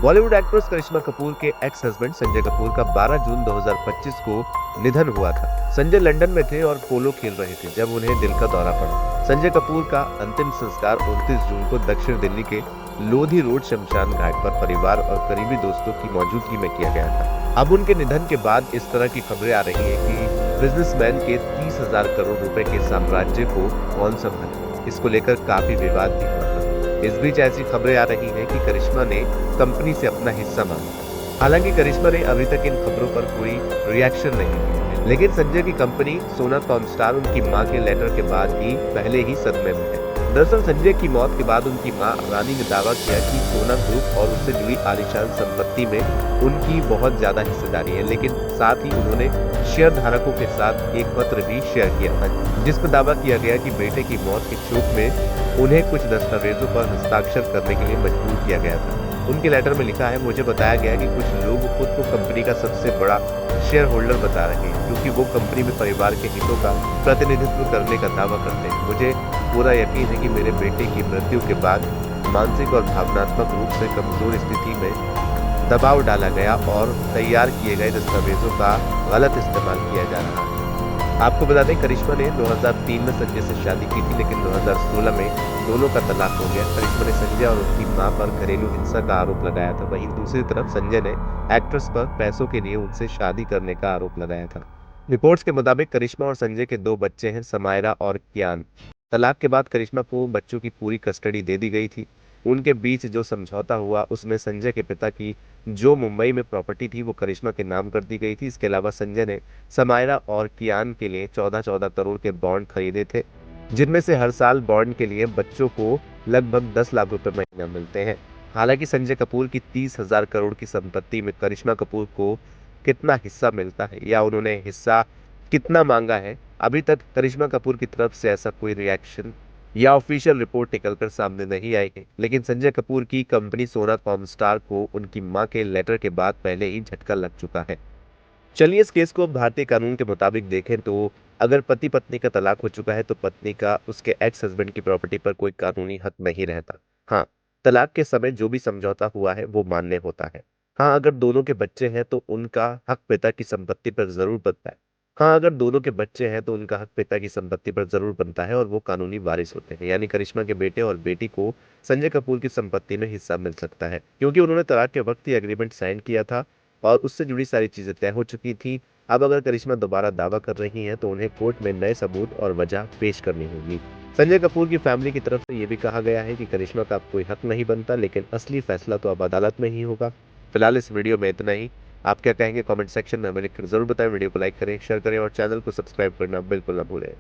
Bollywood actress करिश्मा कपूर के ex husband Sanjay Kapoor का 12 जून 2025 को निधन हुआ था। संजय लंदन में थे और पोलो खेल रहे थे जब उन्हें दिल का दौरा पड़ा। संजय कपूर का अंतिम संस्कार 29 जून को दक्षिण दिल्ली के लोधी रोड शमशान घाट पर परिवार और करीबी दोस्तों की मौजूदगी में किया गया था। अब उनके निधन के बाद इस तरह की खबरें आ रही है कि बिजनेसमैन के 30,000 करोड़ रुपए के साम्राज्य को कौन संभाले। इसको लेकर काफी विवाद भी हुआ था। इस बीच ऐसी खबरें आ रही हैं कि करिश्मा ने कंपनी से अपना हिस्सा मांगा। हालांकि करिश्मा ने अभी तक इन खबरों पर कोई रिएक्शन नहीं दिया, लेकिन संजय की कंपनी सोना कॉमस्टार उनकी मां के लेटर के बाद ही पहले ही सदमे में है। दरअसल संजय की मौत के बाद उनकी मां रानी ने दावा किया कि सोना ग्रुप और उससे जुड़ी आलीशान संपत्ति में उनकी बहुत ज्यादा हिस्सेदारी है, लेकिन साथ ही उन्होंने शेयर धारकों के साथ एक पत्र भी शेयर किया था जिसमें दावा किया गया कि बेटे की मौत के शोक में उन्हें कुछ दस्तावेजों पर हस्ताक्षर करने के लिए मजबूर किया गया था। उनके लेटर में लिखा है, मुझे बताया गया कि कुछ लोग खुद को कंपनी का सबसे बड़ा शेयर होल्डर बता रहे हैं क्योंकि वो कंपनी में परिवार के हितों का प्रतिनिधित्व करने का दावा करते हैं। मुझे पूरा यकीन है कि मेरे बेटे की मृत्यु के बाद मानसिक और भावनात्मक रूप से कमजोर स्थिति में दबाव डाला गया और तैयार किए गए दस्तावेजों का गलत इस्तेमाल किया जा रहा है। आपको बता दें, करिश्मा ने 2003 में संजय से शादी की थी, लेकिन 2016 में दोनों का तलाक हो गया। करिश्मा ने संजय और उसकी मां पर घरेलू हिंसा का आरोप लगाया था। वहीं दूसरी तरफ संजय ने एक्ट्रेस पर पैसों के लिए उनसे शादी करने का आरोप लगाया था। रिपोर्ट्स के मुताबिक करिश्मा और संजय के दो बच्चे हैं, समायरा और कियान। तलाक के बाद करिश्मा को बच्चों की पूरी कस्टडी दे दी गई थी। उनके बीच जो समझौता हुआ उसमें संजय के पिता की जो मुंबई में प्रॉपर्टी थी वो करिश्मा के नाम कर दी गई थी। इसके अलावा संजय ने समायरा और कियान के लिए 14-14 करोड़ के बॉन्ड खरीदे थे, जिनमें से हर साल बॉन्ड के लिए बच्चों को लगभग 10 लाख रुपए महीना मिलते हैं। हालांकि संजय कपूर की 30,000 करोड़ की संपत्ति में करिश्मा कपूर को कितना हिस्सा मिलता है या उन्होंने हिस्सा कितना मांगा है, अभी तक करिश्मा कपूर की तरफ से ऐसा कोई रिएक्शन या ऑफिशियल रिपोर्ट निकलकर सामने नहीं आई है। लेकिन संजय कपूर की कंपनी सोना कॉमस्टार को उनकी मां के लेटर के बाद पहले ही झटका लग चुका है। चलिए इस केस को भारतीय कानून के मुताबिक देखें तो अगर पति पत्नी का तलाक हो चुका है तो पत्नी का उसके एक्स हस्बैंड की प्रॉपर्टी पर कोई कानूनी हक नहीं रहता। हाँ, तलाक के समय जो भी समझौता हुआ है वो मान्य होता है। हाँ, अगर दोनों के बच्चे हैं तो उनका हक पिता की संपत्ति पर जरूर बनता है। हाँ, अगर दोनों के बच्चे हैं तो उनका हक पिता की संपत्ति पर जरूर बनता है और वो कानूनी वारिस होते हैं। यानी करिश्मा के बेटे और बेटी को संजय कपूर की संपत्ति में हिस्सा मिल सकता है क्योंकि उन्होंने तलाक के वक्त ही एग्रीमेंट साइन किया था और उससे जुड़ी सारी चीजें तय हो चुकी थी। अब अगर करिश्मा दोबारा दावा कर रही हैं तो उन्हें कोर्ट में नए सबूत और वजह पेश करनी होगी। संजय कपूर की फैमिली की तरफ से ये भी कहा गया है कि करिश्मा का अब कोई हक नहीं बनता, लेकिन असली फैसला तो अब अदालत में ही होगा। फिलहाल इस वीडियो में इतना ही। आप क्या कहेंगे कमेंट सेक्शन में हमें लिखकर जरूर बताएं। वीडियो को लाइक करें, शेयर करें और चैनल को सब्सक्राइब करना बिल्कुल ना भूलें।